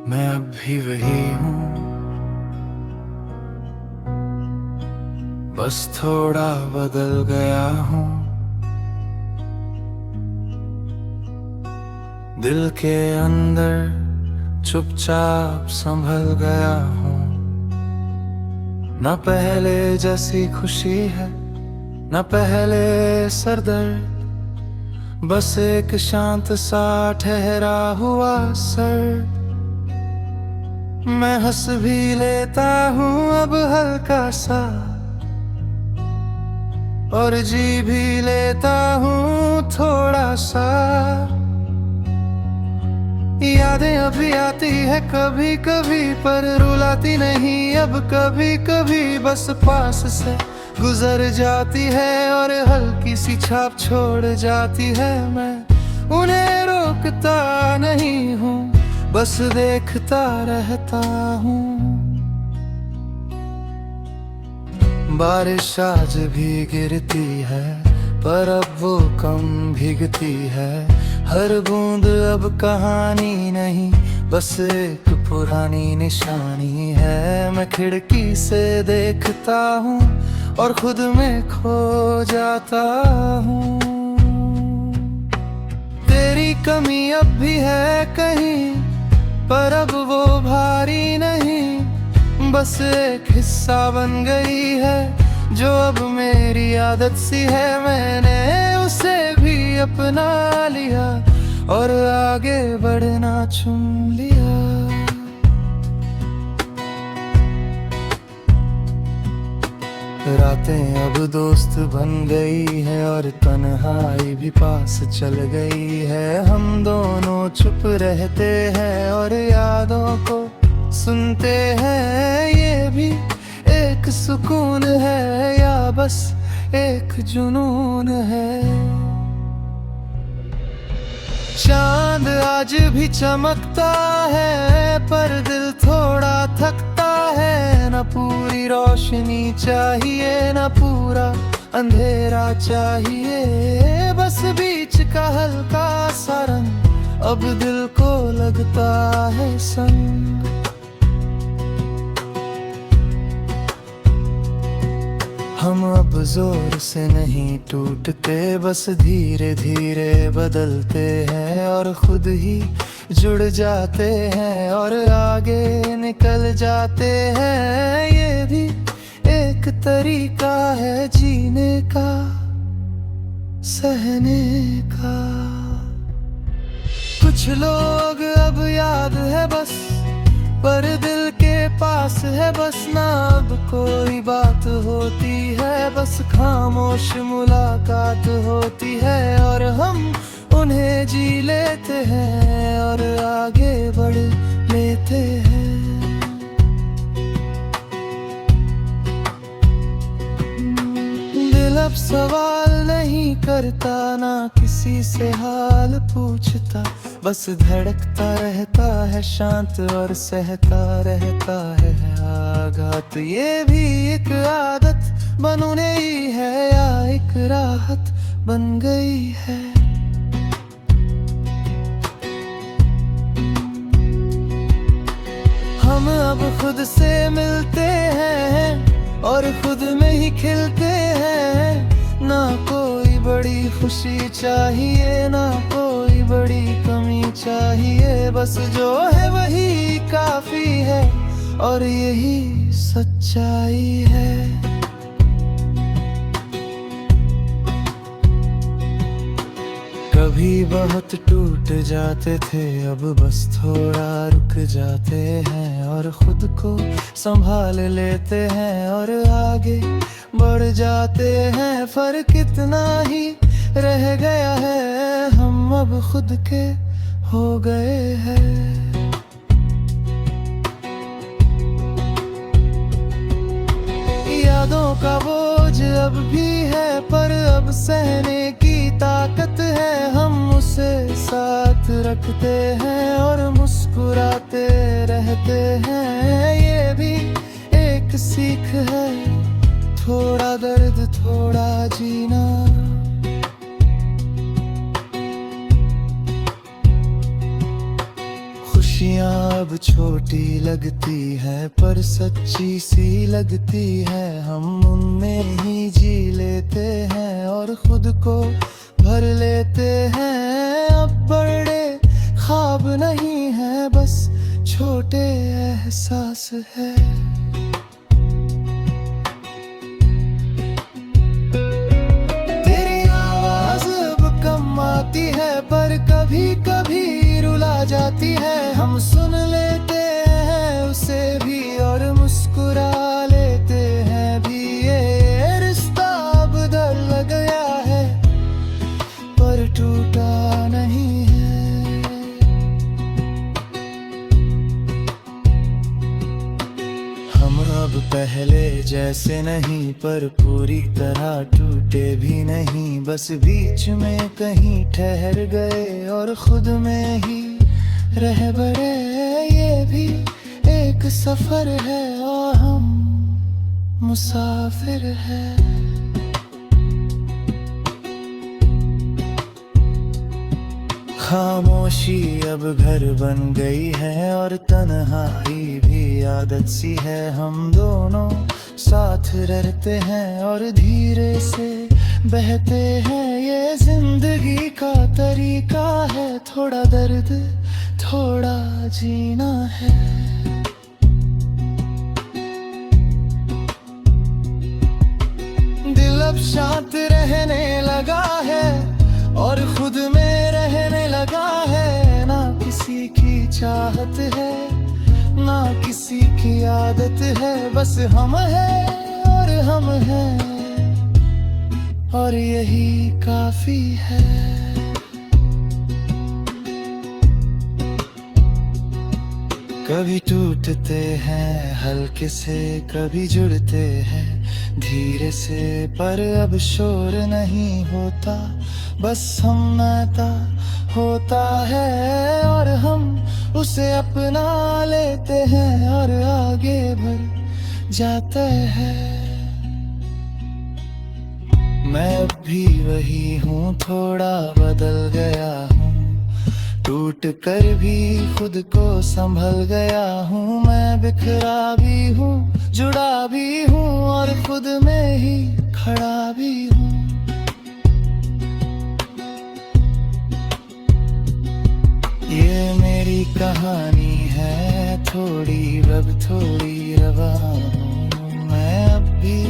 मैं अब भी वही हूँ, बस थोड़ा बदल गया हूँ। दिल के अंदर चुपचाप संभल गया हूँ। न पहले जैसी खुशी है, न पहले सरदर्द, बस एक शांत सा ठहरा हुआ सर। मैं हंस भी लेता हूँ अब हल्का सा, और जी भी लेता हूँ थोड़ा सा। यादें अभी आती है कभी कभी, पर रुलाती नहीं अब कभी कभी। बस पास से गुजर जाती है और हल्की सी छाप छोड़ जाती है। मैं उन्हें रोकता नहीं हूँ, बस देखता रहता हूँ। बारिश आज भी गिरती है, पर अब वो कम भीगती है। हर बूंद अब कहानी नहीं, बस एक पुरानी निशानी है। मैं खिड़की से देखता हूँ और खुद में खो जाता हूँ। तेरी कमी अब भी है कहीं, पर अब वो भारी नहीं, बस एक हिस्सा बन गई है जो अब मेरी आदत सी है। मैंने उसे भी अपना लिया और आगे बढ़ना चुन लिया। रातें अब दोस्त बन गई है और तन्हाई भी पास चल गई है। हम दोनों चुप रहते हैं और यादों को सुनते हैं। ये भी एक सुकून है या बस एक जुनून है। चांद आज भी चमकता है, पर दिल थोड़ा थकता है। न पूरी रोशनी चाहिए, न पूरा अंधेरा चाहिए, बस बीच का हल्का सा रंग अब दिल को लगता है संग। हम अब जोर से नहीं टूटते, बस धीरे धीरे बदलते हैं और खुद ही जुड़ जाते हैं और आगे निकल जाते हैं। ये भी एक तरीका है जीने का, सहने का। कुछ लोग अब याद है बस, पर दिल के पास है बस ना अब कोई बात होती है। बस खामोश मुलाकात होती है और हम उन्हें जी लेते हैं और आगे बढ़ लेते हैं। दिल अब सवाल नहीं करता, ना किसी से हाल पूछता, बस धड़कता रहता है शांत और सहता रहता है आघात। ये भी एक आदत बनने ही है या एक राहत बन गई है। हम अब खुद से मिलते हैं और खुद में ही खिलते हैं। ना कोई बड़ी खुशी चाहिए, ना कोई बड़ी कमी चाहिए, बस जो है वही काफी है और यही सच्चाई है। कभी बहुत टूट जाते थे, अब बस थोड़ा रुक जाते हैं और खुद को संभाल लेते हैं और आगे बढ़ जाते हैं। फर्क इतना ही रह गया है, हम अब खुद के हो गए हैं। यादों का बोझ अब भी है, पर अब सहने की ताकत है। हम उसे साथ रखते हैं और मुस्कुराते रहते हैं। ये भी एक सीख है, थोड़ा दर्द थोड़ा जीना। खुशियाँ अब छोटी लगती है पर सच्ची सी लगती है। हम उनमें ही जी लेते हैं और खुद को भर लेते हैं। अब बड़े ख्वाब नहीं है, बस छोटे एहसास है। तेरी आवाज अब कम आती है पर कभी कभी रुला जाती है। हम सुन लेते हैं उसे भी और मुस्कुरा लेते हैं भी। ये रिश्ता अब बदल गया है पर टूटा नहीं है। हम अब पहले जैसे नहीं पर पूरी तरह टूटे भी नहीं। बस बीच में कहीं ठहर गए और खुद में ही रह बड़े। ये भी एक सफर है और हम मुसाफिर हैं। खामोशी अब घर बन गई है और तन्हाई भी आदत सी है। हम दोनों साथ रहते हैं और धीरे से बहते हैं। ये जिंदगी का तरीका है, थोड़ा दर्द थोड़ा जीना है। दिल अब शांत रहने लगा है और खुद में रहने लगा है। ना किसी की चाहत है ना किसी की आदत है। बस हम हैं और हम हैं और यही काफी है। कभी टूटते हैं हल्के से, कभी जुड़ते हैं धीरे से। पर अब शोर नहीं होता, बस सम्मता होता है और हम उसे अपना लेते हैं और आगे बढ़ जाते हैं। मैं अब भी वही हूँ, थोड़ा बदल गया हूँ। टूट कर भी खुद को संभल गया हूँ। मैं बिखरा भी हूँ, जुड़ा भी हूँ और खुद में ही खड़ा भी हूँ। ये मेरी कहानी है, थोड़ी रब थोड़ी रवा हूँ। मैं अब भी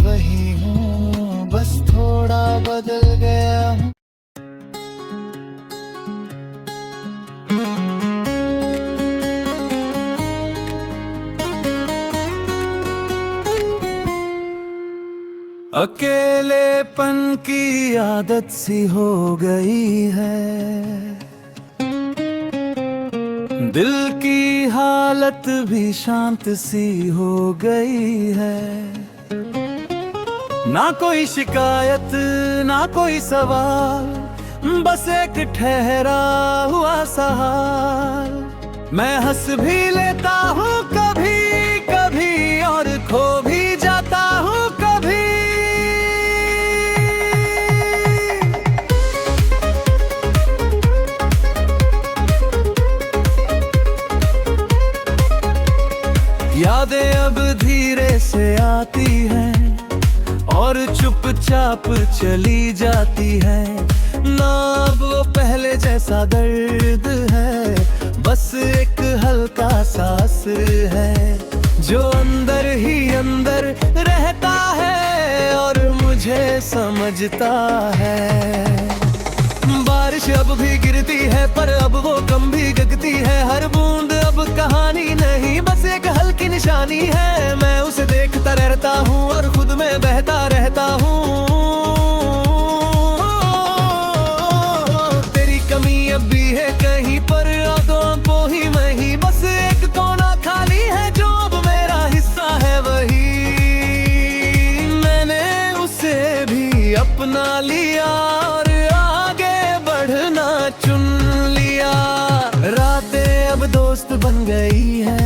वही हूँ, बस थोड़ा बदल गया हूँ। अकेलेपन की आदत सी हो गई है, दिल की हालत भी शांत सी हो गई है। ना कोई शिकायत ना कोई सवाल, बस एक ठहरा हुआ सा हाल। मैं हंस भी लेता हूँ कभी कभी और खो भी जाता हूँ कभी। यादें अब धीरे से आती हैं और चुपचाप चली जाती हैं। ना अब वो पहले जैसा दर्द है, बस एक हल्का सा असर है जो अंदर ही अंदर रहता है और मुझे समझता है। बारिश अब भी गिरती है पर अब वो कम भी गगती है। हर बूंद अब कहानी नहीं, बस एक हल्की निशानी है। मैं उसे देखता रहता हूँ और खुद में बहता रहता हूँ। तेरी कमी अब भी है कहीं पर, यादों को ही नहीं। बस एक कोना खाली है जो अब मेरा हिस्सा है वही। मैंने उसे भी अपना लिया और आगे बढ़ना चुन लिया। रातें अब दोस्त बन गई है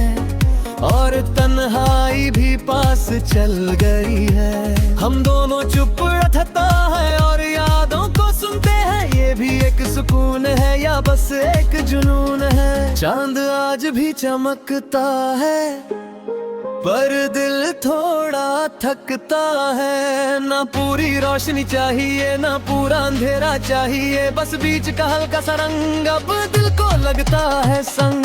और तन्हाई भी पास चल गई है। हम दोनों चुप रहता है और यादों को सुनते हैं। ये भी एक सुकून है या का बस एक जुनून है। चांद आज भी चमकता है पर दिल थोड़ा थकता है। ना पूरी रोशनी चाहिए ना पूरा अंधेरा चाहिए, बस बीच का हल्का सा रंग अब दिल को लगता है संग।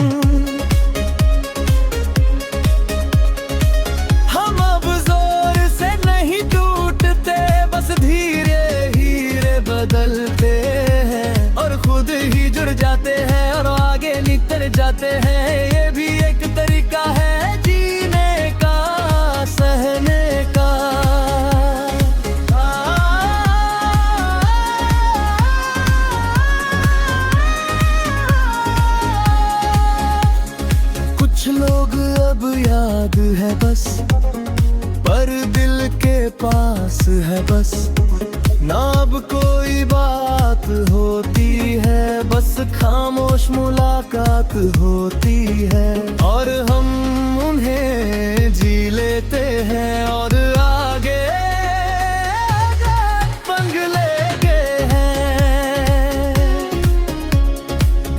हम अब जोर से नहीं टूटते, बस धीरे धीरे बदलते हैं और खुद ही जुड़ जाते हैं और आगे निकल जाते हैं। ये भी एक तरीका है सहने का। कुछ लोग अब याद है बस, पर दिल के पास है बस। ना अब कोई बात होती है, बस खामोश मुलाकात होती है और हम उन्हें जी लेते हैं और आगे पंग लेके हैं।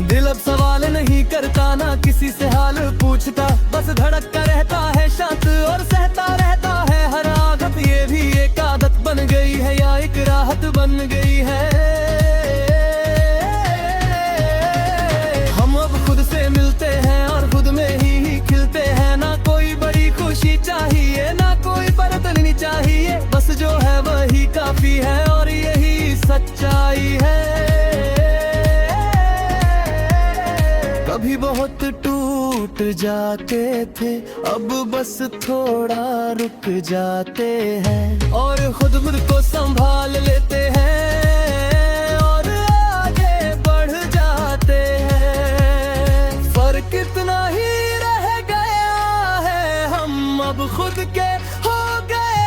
दिल अब सवाल नहीं करता ना किसी से हाल पूछता, बस धड़कता रहता है शांत और सहता रहता है हर आदत। ये भी एक आदत बन गई है या एक राहत बन गई है। हम अब खुद से मिलते हैं और खुद में ही खिलते हैं। ना कोई बड़ी खुशी चाहिए ना कोई बरतनी चाहिए, बस जो है वही काफी है और यही सच्चाई है। कभी बहुत टूट जाते थे, अब बस थोड़ा रुक जाते हैं और खुद को संभाल लेते हैं और आगे बढ़ जाते हैं। फर्क इतना ही रह गया है, हम अब खुद के हो गए।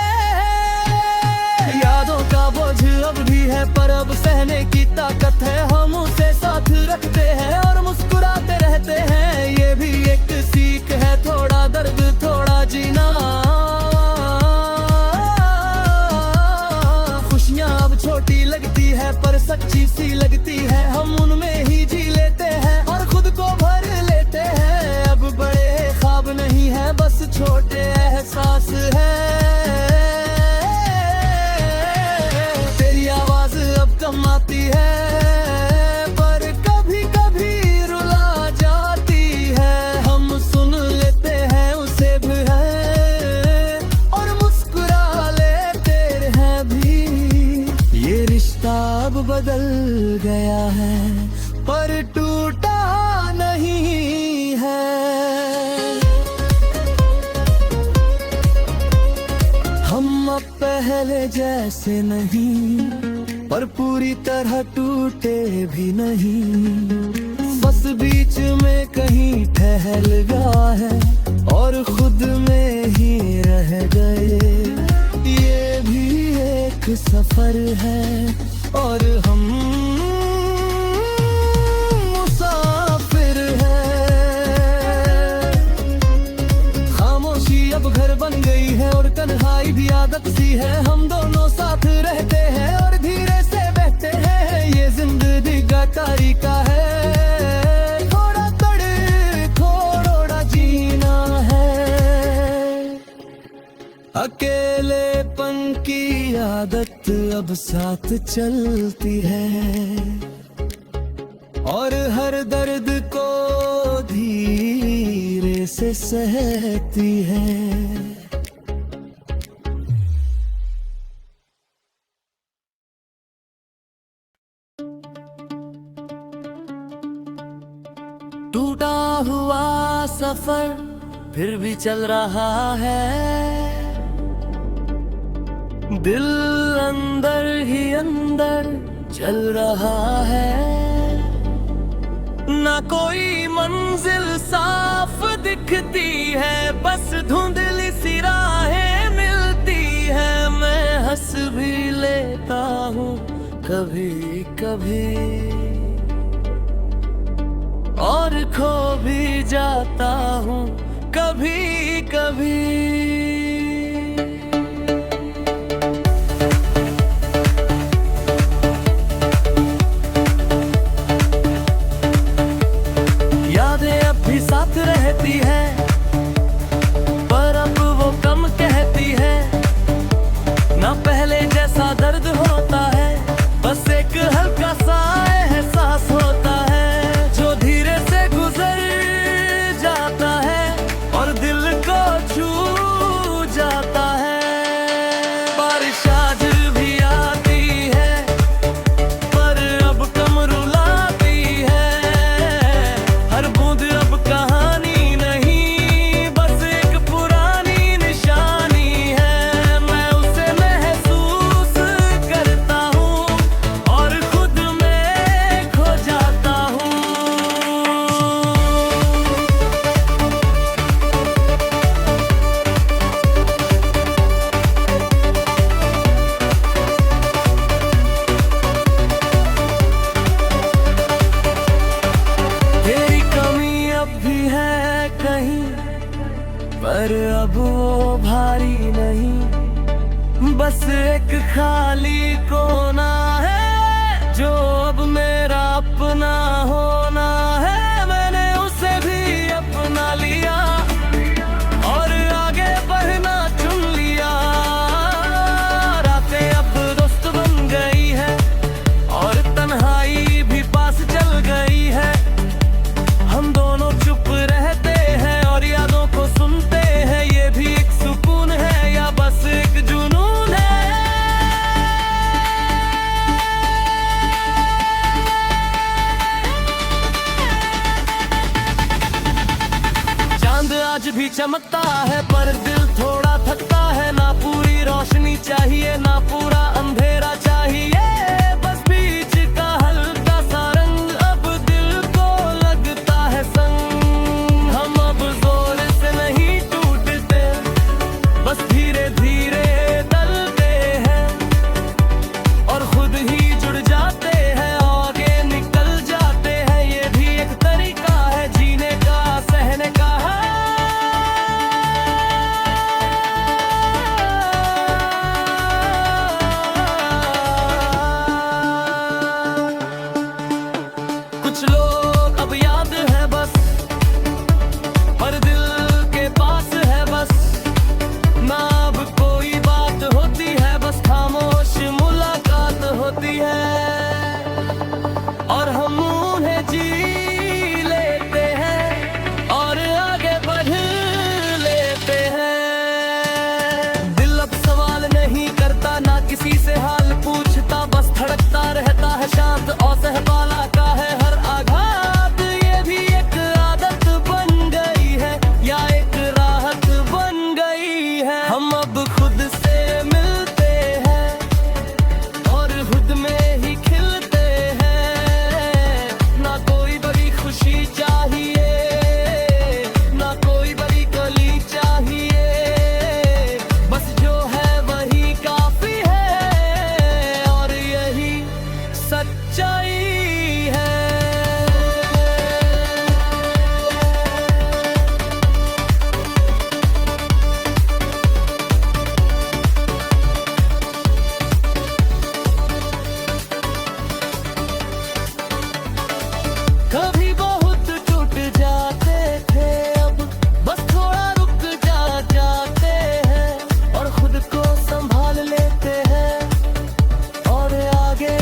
यादों का बोझ अब भी है पर अब सहने की ताकत है। हम उसे साथ रखते हैं और मुस्कुराते रहते हैं। ये भी एक सीख है, थोड़ा दर्द थोड़ा जीना। खुशियाँ अब छोटी लगती है पर सच्ची सी लगती है। हम उनमें ही जी लेते हैं और खुद को भर लेते हैं। अब बड़े ख्वाब नहीं है, बस छोटे एहसास है। तेरी आवाज अब कम आती है पर कभी कभी रुला जाती है। हम सुन लेते हैं उसे भी है और मुस्कुरा लेते हैं भी। ये रिश्ता अब बदल गया है पर टूटा नहीं है। हम अब पहले जैसे नहीं पर पूरी तरह टूटे भी नहीं। बस बीच में कहीं ठहर गया है और खुद में ही रह गए। ये भी एक सफर है और हम मुसाफिर हैं। खामोशी अब घर बन गई है और तन्हाई भी आदत सी है। हम दोनों साथ रहते हैं और धीरे से बहते हैं। ये जिंदगी का तरीका है, थोड़ा तड़ थोड़ा जीना है। अकेलेपन की आदत अब साथ चलती है और हर दर्द को धीरे से सहती है। टूटा हुआ सफर फिर भी चल रहा है। दिल अंदर ही अंदर चल रहा है। ना कोई मंजिल साफ दिखती है, बस धुंधली सी राहें मिलती है। मैं हंस भी लेता हूँ कभी कभी और खो भी जाता हूँ कभी कभी। बस एक खाली कोना है जो अब मेरा अपना होना है। मैंने उसे भी अपना लिया और आगे बढ़ना चुन लिया। रातें अब दोस्त बन गई है और तन्हाई भी पास चल गई है। हम दोनों चुप रहते हैं और यादों को सुनते हैं। ये भी एक सुकून है या बस एक जुनून है। चांद आज भी चमकता है पर दिल थोड़ा थकता है। ना पूरी रोशनी चाहिए ना पूरा अंधेरा चाहिए। बस बीच का हल्का सा रंग अब दिल को लगता है संग। हम अब जोर से नहीं टूटते, बस धीरे धीरे डलते हैं और खुद ही जुड़ जाते हैं, आगे निकल जाते हैं। ये भी एक तरीका है जीने का, सहने का। कुछ लोग अब याद है बस, पर दिल के पास है बस। ना अब कोई बात होती है, बस खामोश मुलाकात होती है और हम उन्हें जी लेते हैं और आगे बढ़ लेते हैं। दिल अब सवाल नहीं करता, ना किसी से हाल पूछता, बस धड़कता रहता है शांत और सहबाला का है हर आघात। ये भी एक आदत बन गई है या एक राहत बन गई है। हम अब खुद से मिलते हैं और खुद में ही खिलते हैं। ना कोई बड़ी खुशी चाहिए, ना कोई बड़ी गली चाहिए। बस जो है वही काफी है और यही सच्चाई है। कभी बहुत टूट जाते थे, अब बस थोड़ा रुक जाते हैं और खुद को संभाल लेते हैं और आगे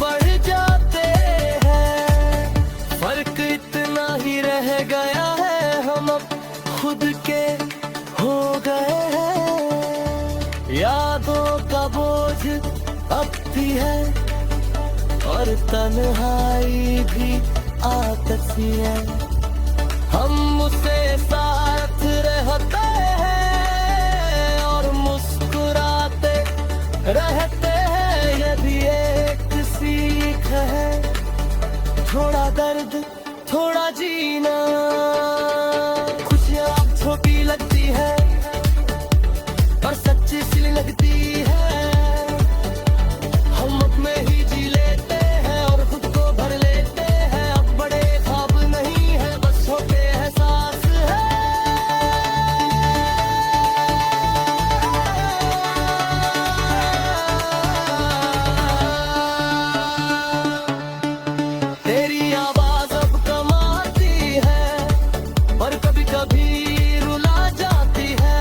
बढ़ जाते हैं। फर्क इतना ही रह गया है, हम अब खुद के हो गए हैं। यादों का बोझ अब भी है और तन्हाई भी आदत सी है। हम उसे साथ रहते हैं और मुस्कुराते रहते हैं। ये भी एक सीख है, थोड़ा दर्द थोड़ा जीना। खुशियाँ अब छोटी लगती है पर सच्ची सी लगती है। हम अपने ही जी लेते हैं और खुद को भर लेते हैं। अब बड़े ख्वाब नहीं है, बस छोटे एहसास है। तेरी आवाज अब कम आती है पर कभी कभी रुला जाती है।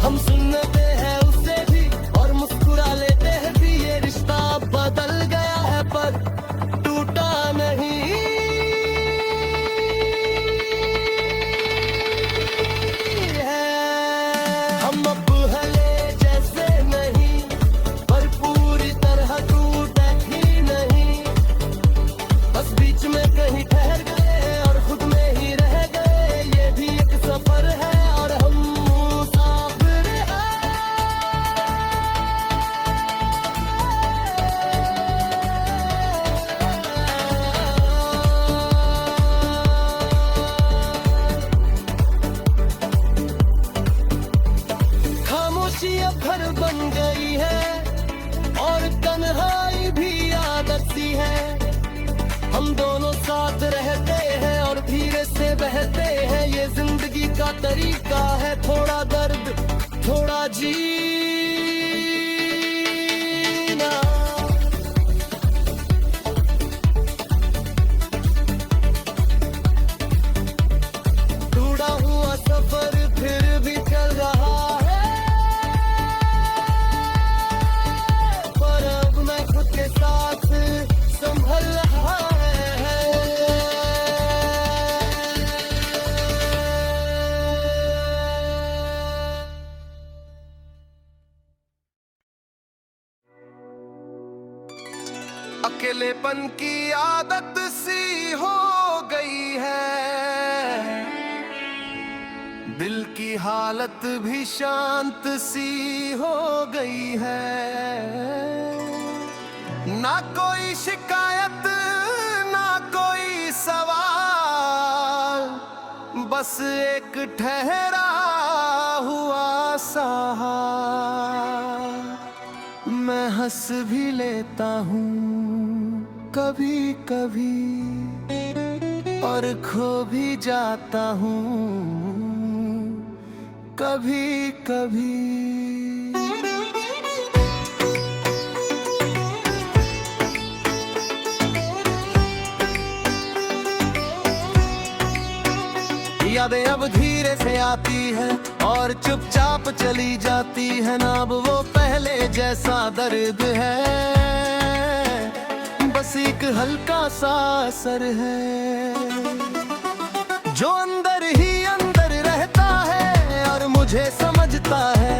हम सुनते हैं उसे भी और मुस्कुरा लेते हैं भी। ये रिश्ता बदल गया है पर टूटा नहीं है। हम अब भले जैसे नहीं पर पूरी तरह टूटे ही नहीं। बस बीच में कहीं ठहर गए और खुद में ही रह गए। ये भी एक सफर है और हम मुसाफिर हैं। खामोशी अब घर बन गई है और तन्हाई भी आदत सी है। हम दोनों साथ रहते हैं और धीरे से बहते हैं। ये जिंदगी का तरीका है, थोड़ा दर्द थोड़ा जी सफर फिर भी चल रहा है, पर अब मैं खुद के साथ संभल रहा है। अकेलेपन की आदत सी हो गई है, दिल की हालत भी शांत सी हो गई है। ना कोई शिकायत ना कोई सवाल, बस एक ठहरा हुआ सा हाल। मैं हंस भी लेता हूँ कभी कभी और खो भी जाता हूँ कभी कभी। यादें अब धीरे से आती है और चुपचाप चली जाती है, ना अब वो पहले जैसा दर्द है, बस एक हल्का सा असर है जो अंदर ही अंदर रहता है और मुझे समझता है।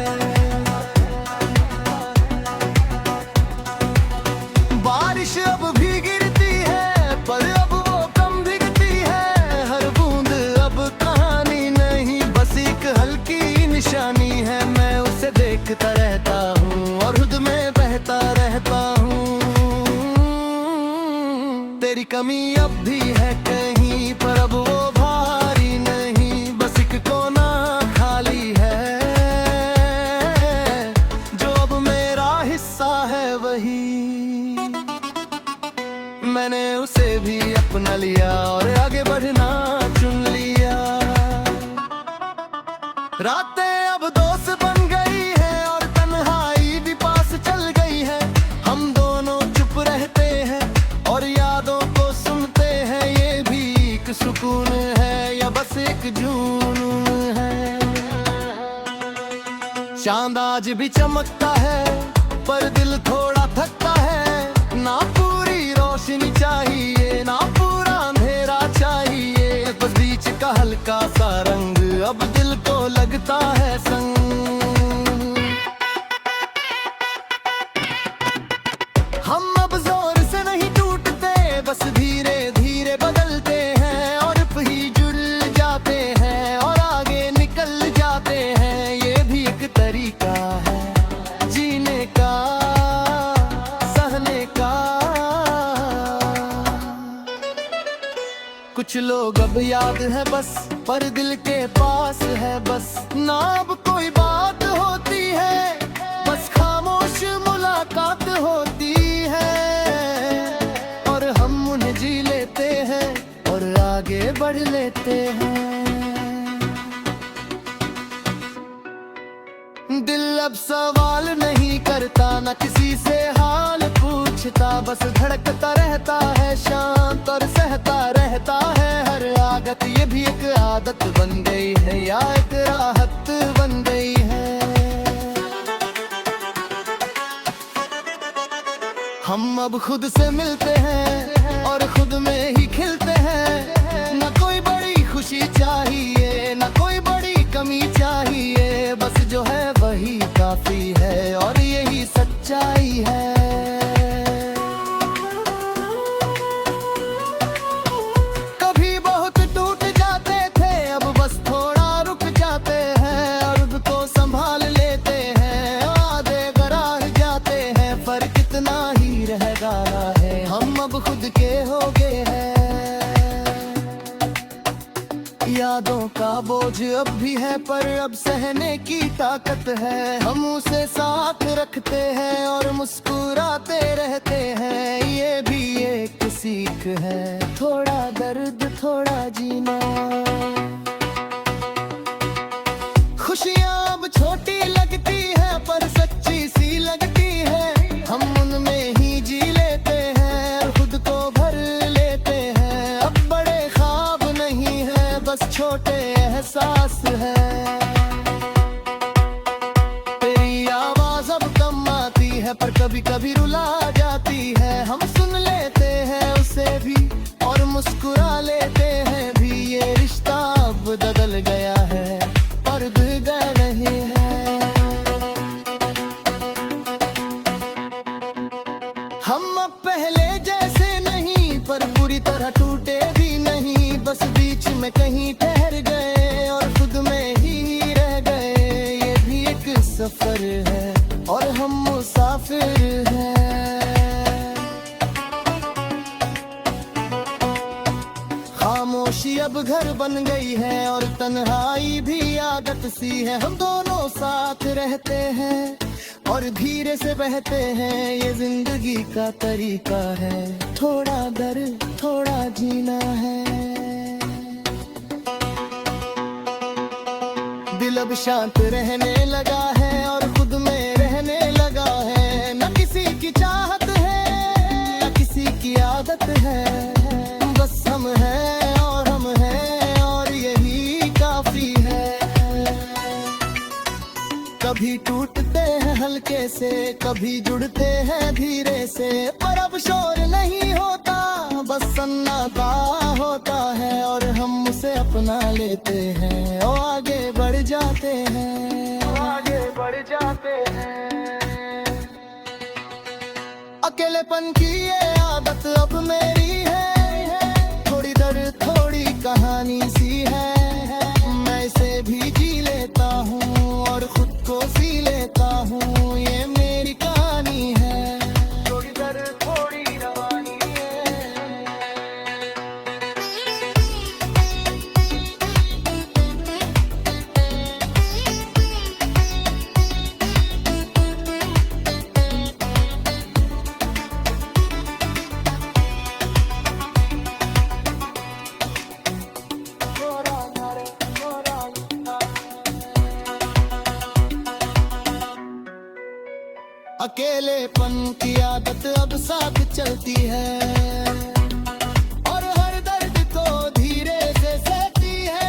बारिश अब भी गिरती है पर अब वो कम भीगती है, हर बूंद अब कहानी नहीं, बस एक हल्की निशानी है। मैं उसे देखता रहता हूँ और खुद में बहता रहता हूँ। तेरी कमी अब भी है कहीं पर अब वो भारी नहीं, बस एक कोना खाली है जो अब मेरा हिस्सा है वही। मैंने उसे भी अपना लिया और आगे बढ़ना चुन लिया। रातें अब दोस्त बन गई है और तन्हाई भी पास चल गई है, हम दोनों चुप रहते हैं और यादों को सुनते हैं। ये भी एक सुकून है या बस एक जुनून है। चांद आज भी चमकता है पर दिल थोड़ा थकता है, ना पूरी रोशनी चाहिए ना पूरा अंधेरा चाहिए, बस बीच का हल्का सा रंग अब दिल को लगता है संग। हम अब जोर से नहीं टूटते, बस धीरे धीरे बदलते हैं और ही जुड़ जाते हैं और आगे निकल जाते हैं। ये भी एक तरीका है जीने का, सहने का। कुछ लोग अब याद है बस पर दिल के पास है बस, ना अब कोई बात होती है बस खामोश मुलाकात होती है, और हम उन्हें जी लेते हैं और आगे बढ़ लेते हैं। दिल अब सवाल नहीं करता ना किसी से हाल पूछता, बस धड़कता रहता है शांत और सहता रहता है हर आदत। ये भी एक आदत बन गई है या एक राहत बन गई है। हम अब खुद से मिलते हैं और खुद में ही खिलते हैं, ना कोई बड़ी खुशी चाहिए ना कोई बड़ी कमी चाहिए, बस जो है वही काफी है और यही सच्चाई है। कभी बहुत टूट जाते थे अब बस थोड़ा रुक जाते हैं और खुद को संभाल लेते हैं, आधे गराह जाते हैं, फर्क इतना ही रह गया है हम अब खुद के हो गए हैं। यादों का बोझ अब भी है पर अब सहने की ताकत है, हम उसे साथ रखते हैं और मुस्कुराते रहते हैं। ये भी एक सीख है, थोड़ा दर्द थोड़ा जीना। खुशियाँ अब छोटी लग जैसे नहीं, पर पूरी तरह टूटे भी नहीं। बस बीच में कहीं ठहर गए और खुद में ही रह गए। ये भी एक सफर है और हम मुसाफिर हैं। खामोशी अब घर बन गई है और तन्हाई भी आदत सी है। हम दोनों साथ रहते हैं और धीरे से बहते हैं। ये जिंदगी का तरीका है, थोड़ा दर्द थोड़ा जीना है। दिल अब शांत रहने लगा है और खुद में रहने लगा है। न किसी की चाहत है न किसी की आदत है। बस हम हैं और हम हैं और यही काफी है। कभी टूटते हैं हल्के से, कभी जुड़ते हैं धीरे से। पर अब शोर नहीं होता, बस सन्नाटा होता है और हम उसे अपना लेते हैं और आगे बढ़ जाते हैं, आगे बढ़ जाते हैं। अकेलेपन की ये आदत अब मेरी है, थोड़ी दर्द थोड़ी कहानी सी है। मैं इसे भी जी लेता हूँ और खुद को सी लेता हूँ। ये मेरी कहानी है, थोड़ी दर्द थोड़ी रवानी है। अकेलेपन की आदत अब साथ चलती है और हर दर्द को धीरे से सहती है।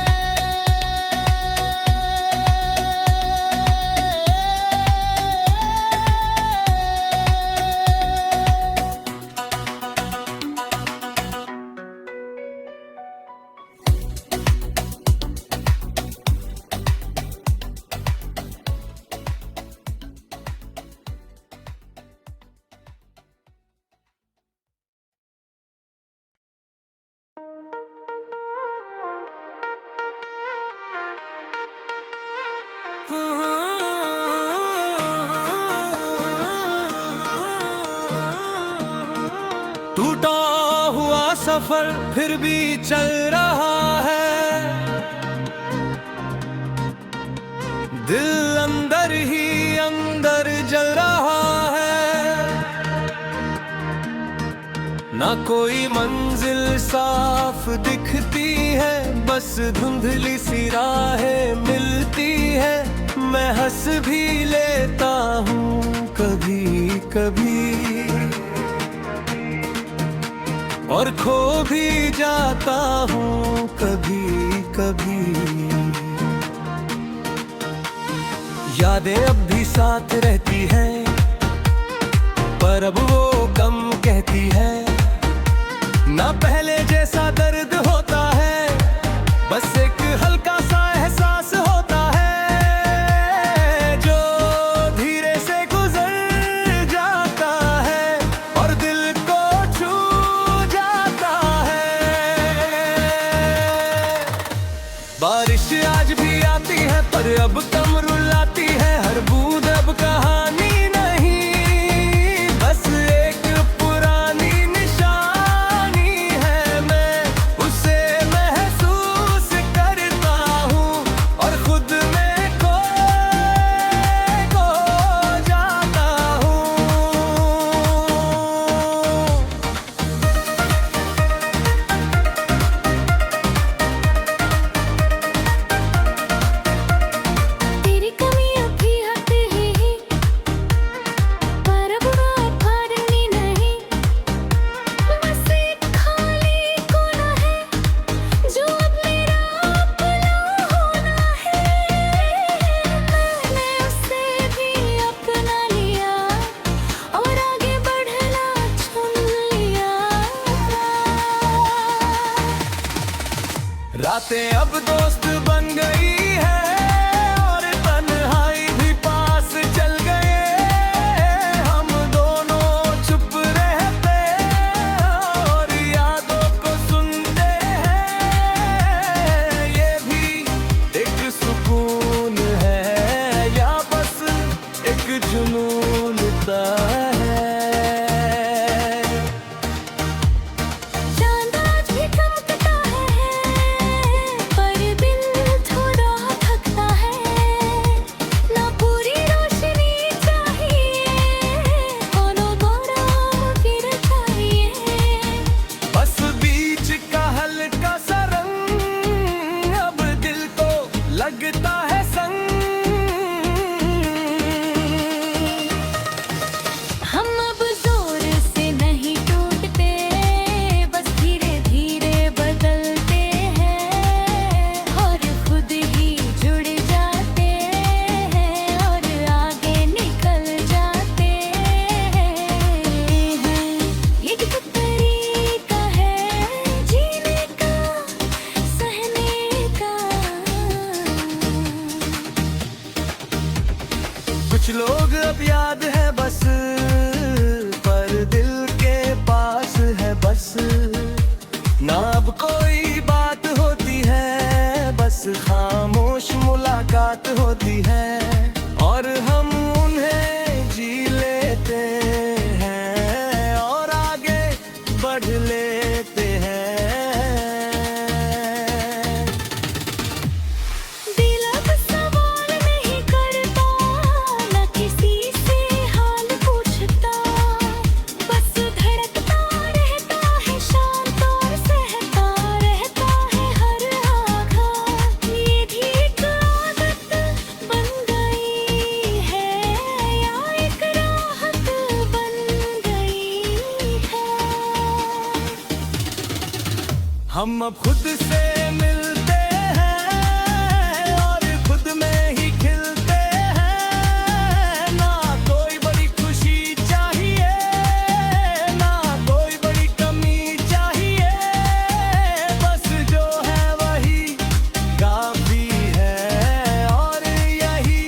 टूटा हुआ सफर फिर भी चल रहा है। दिल अंदर ही अंदर जल रहा है। ना कोई मंजिल साफ दिखती है, बस धुंधली सी राहें मिलती है। मैं हंस भी लेता हूँ कभी कभी और खो भी जाता हूँ कभी कभी। यादें अब भी साथ रहती हैं, पर अब वो कम कहती है। ना पहले जैसा दर्द होता है, बस एक हल्का सा एहसास होता है जो धीरे से गुजर जाता है और दिल को छू जाता है। बारिश आज भी आती है पर अब कम रुलाती है। हर बूंद अब कहानी नहीं, बस एक पुरानी निशानी है। मैं उसे महसूस करता हूँ और खुद में खो जाता हूँ। तेरी कमियां भी आती ही, पर अब बात भरनी नहीं। बस एक खाली कोना है जो अब मेरा अपना होना है। मैंने उसे भी अपना लिया और आगे बढ़ना चुन लिया। रातें अब दोस्त बन गई है और तन्हाई भी पास चल गए। हम दोनों चुप रहते बस ना अब कोई बात होती है, बस खामोश मुलाकात होती है और हम उन्हें जी लेते हैं और आगे बढ़ लेते हैं। दिल अब सवाल नहीं करता, न किसी से हाल पूछता, बस धड़कता रहता है शांत और सहता रहता है हर आघात। ये भी एक आदत बन गई है या एक राहत बन गई है। हम अब खुद से मिलते हैं और खुद में ही खिलते हैं। ना कोई बड़ी खुशी चाहिए, ना कोई बड़ी कमी चाहिए, बस जो है वही काफी है और यही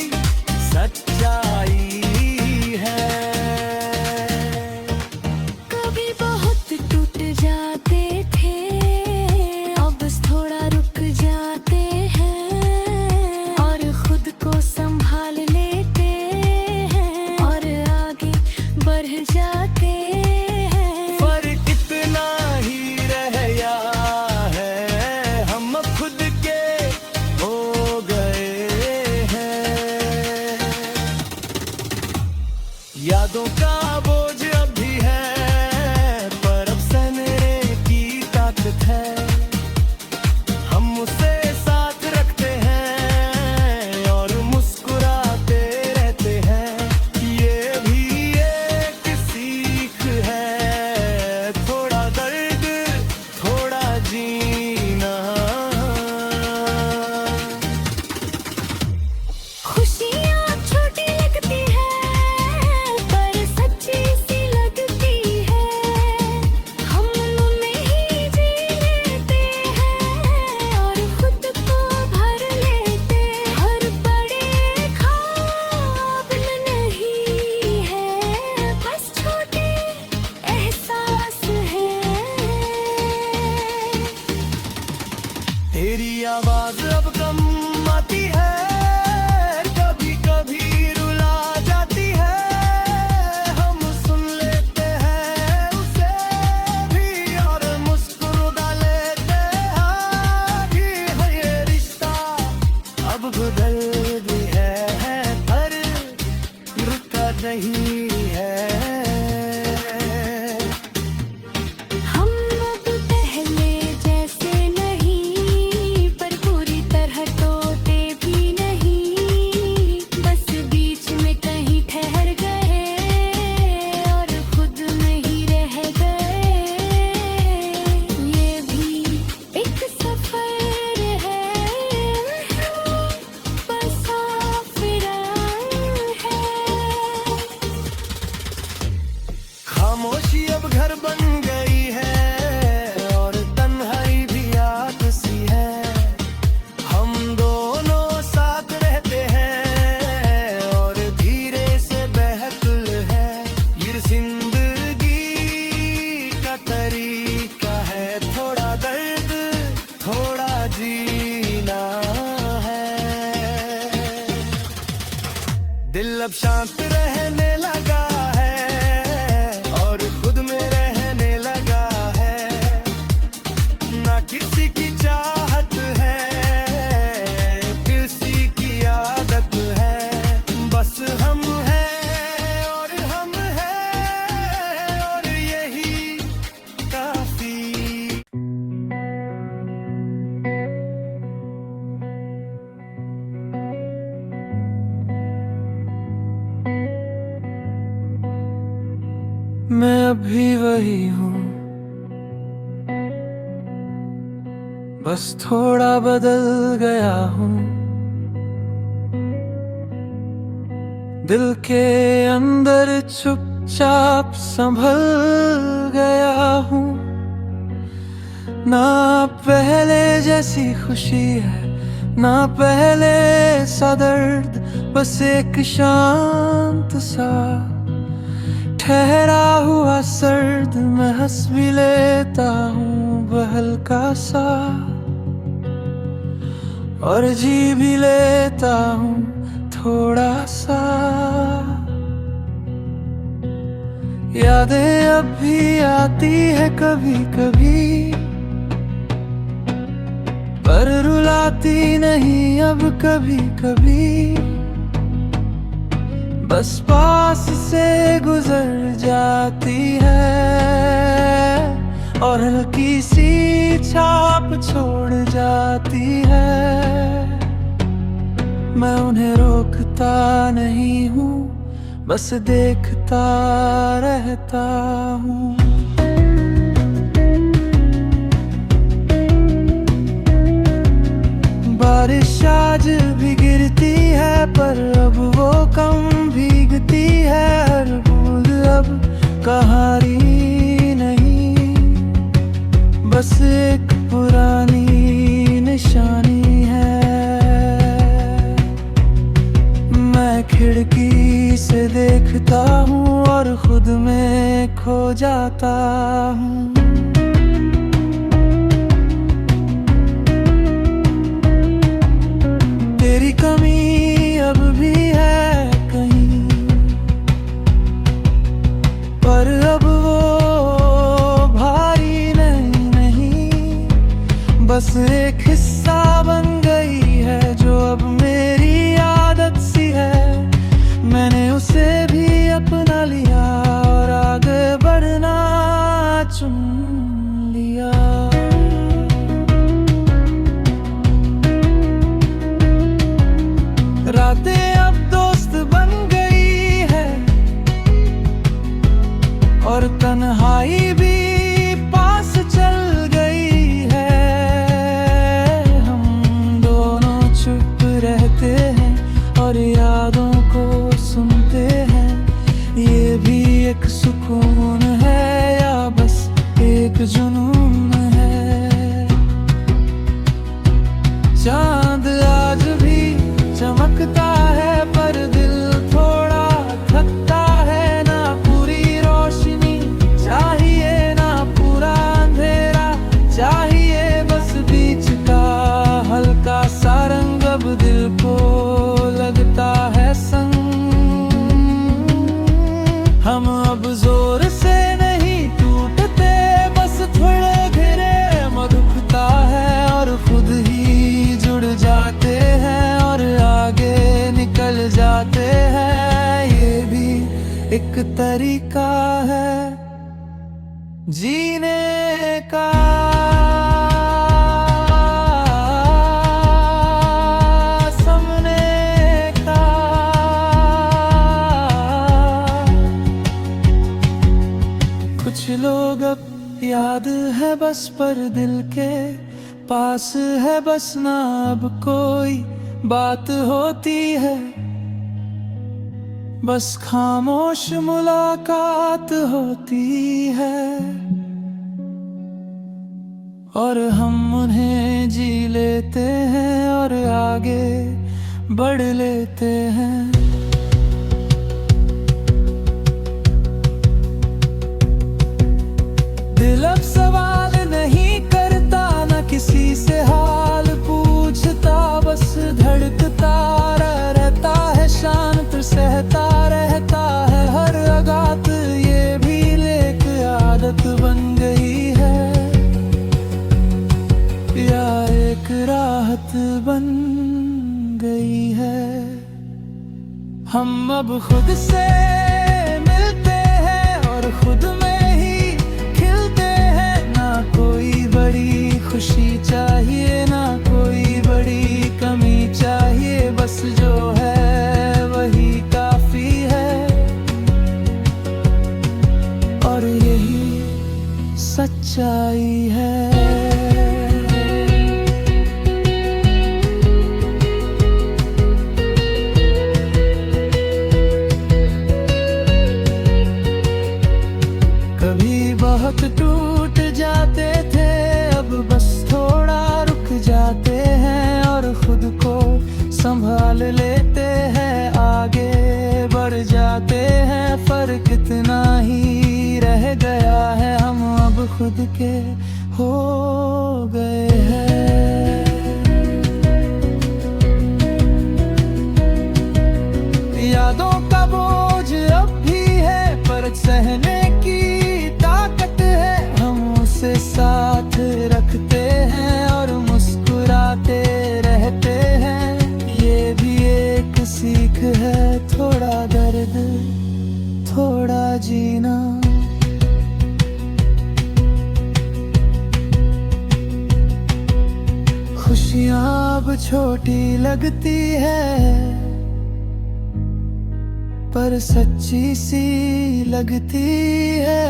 सच्चाई है। कभी बहुत टूट जाते थे, अब बस थोड़ा रुक जाते हैं और खुद को संभाल लेते हैं और आगे बढ़ जाते हैं। फर्क इतना ही रह गया है, हम अब खुद के हो गए हैं। यादों का बोझ अब भी है, पर अब सहने की ताकत है। हम उसे साथ रखते हैं और मुस्कुराते रहते हैं। ये भी एक सीख है, थोड़ा दर्द थोड़ा जीना। खुशियाँ छोटी लगती हैं पर सच्ची सी लगती है। हम उनमें ही जी लेते हैं और खुद को भर लेते। हर बड़े ख्वाब में नहीं है, बस छोटे एहसास हैं। तेरी आवाज अब कम आती है, कभी कभी रुला जाती है। हम सुन लेते हैं उसे भी और मुस्कुरा लेते हैं कि ये रिश्ता अब बदल भी है पर रुका नहीं है। हम अब पहले जैसे नहीं, पर पूरी तरह टूटे भी नहीं, बस बीच में कहीं ठहर गए और खुद में ही रह गए। ये भी एक सफर है, मुसाफिर है। खामोशी अब घर बन गई है और तन्हाई भी याद सी है। हम दोनों साथ रहते हैं और धीरे से बहकुल है। ये जिंदगी का तरीका है, थोड़ा दर्द थोड़ा जीना है। दिल अब शांत रहने लगा है और खुद में रहने लगा है। ना किसी की चाहत है, किसी की आदत है, बस हम हैं और हम हैं और यही काफी। मैं अभी वही हूँ, बस थोड़ा बदल गया हूँ। दिल के अंदर चुपचाप संभल गया हूँ। ना पहले जैसी खुशी है, ना पहले सा दर्द, बस एक शांत सा ठहरा हुआ सर्द मैं हंस भी लेता हूँ बहलका सा, और जी भी लेता हूँ थोड़ा सा। यादें अब भी आती है कभी कभी, पर रुलाती नहीं अब कभी कभी। बस पास से गुजर जाती है और हल्की सी छाप छोड़ जाती है। मैं उन्हें रोकता नहीं हूँ, बस देखता रहता हूँ। बारिश आज भी गिरती है पर अब वो कम भीगती है। हर बूंद अब कहानी नहीं, बस एक पुरानी निशानी है। मैं खिड़की से देखता हूँ और खुद में खो जाता हूँ। तेरी कमी अब भी है कहीं, पर अब वो भारी नहीं, बस एक हिस्सा बन गई है जो अब मेरी आदत सी है। मैंने उसे भी अपना लिया और आगे बढ़ना चुन लिया। रातें अब दोस्त बन गई है और तन्हाई भी पास चल गई है। हम दोनों चुप रहते हैं और यादों को सुनते हैं। ये भी एक सुकून है या बस एक जुनून है। चांद आज भी चमकता है पर दिल थोड़ा थकता है। ना पूरी रोशनी चाहिए ना पूरा अंधेरा चाहिए, बस बीच का हल्का सा रंग अब दिल को लगता है संग। हम अब जोर से नहीं टूटते, बस थोड़े धीरे मधुखता है और खुद ही जुड़ जाते हैं और आगे निकल जाते हैं। ये भी एक तरीका है जीने का। समझने का कुछ लोग अब याद है बस पर दिल के पास है बस ना अब कोई बात होती है। बस खामोश मुलाकात होती है और हम उन्हें जी लेते हैं और आगे बढ़ लेते हैं। दिल अब सवाल नहीं करता ना किसी से हाल पूछता, बस धड़कता रहता है शांत सहता रहता है हर आघात। ये भी एक आदत बन गई है या एक राहत बन गई है। हम अब खुद से मिलते हैं और खुद में ही खिलते हैं। ना कोई बड़ी खुशी चाहिए ना कोई बड़ी कमी चाहिए, बस जो है वही काफी है और यही सच्चाई है। कभी बहुत टूट जाते थे अब बस थोड़ा रुक जाते हैं और खुद को संभाल लेते हैं। आगे बढ़ जाते हैं फर्क इतना गया है, हम अब खुद के हो गए हैं। यादों का बोझ अब भी है, पर सहने की ताकत है। हम उसे साथ रखते हैं और मुस्कुराते रहते हैं। ये भी एक सीख है, थोड़ा दर्द थोड़ा जीना। खुशियाँ अब छोटी लगती है, पर सच्ची सी लगती है।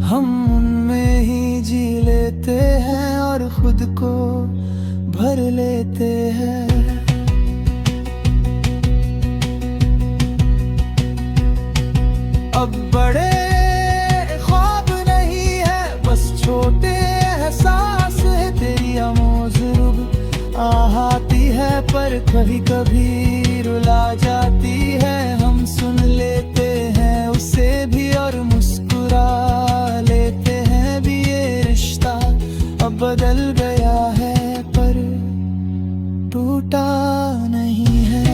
हम उनमें ही जी लेते हैं और खुद को भर लेते हैं। अब बड़े ख्वाब नहीं है, बस छोटे एहसास है। तेरी आमोज़ आती है, पर कभी कभी रुला जाती है। हम सुन लेते हैं उसे भी और मुस्कुरा लेते हैं भी। ये रिश्ता अब बदल गया है, पर टूटा नहीं है।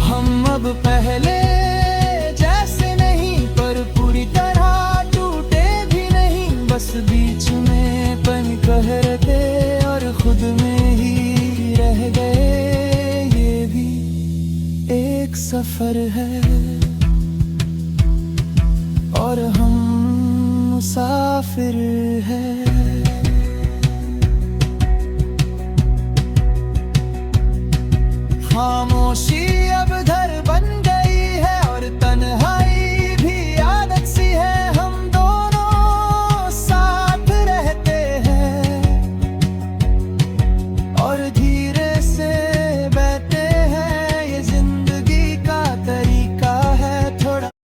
हम अब पहले जैसे नहीं, पर पूरी तरह टूटे भी नहीं। बस बीच में पन कह रहे और खुद में ही रह गए। ये भी एक सफर है और हम मुसाफिर हैं। खामोशी अब घर बन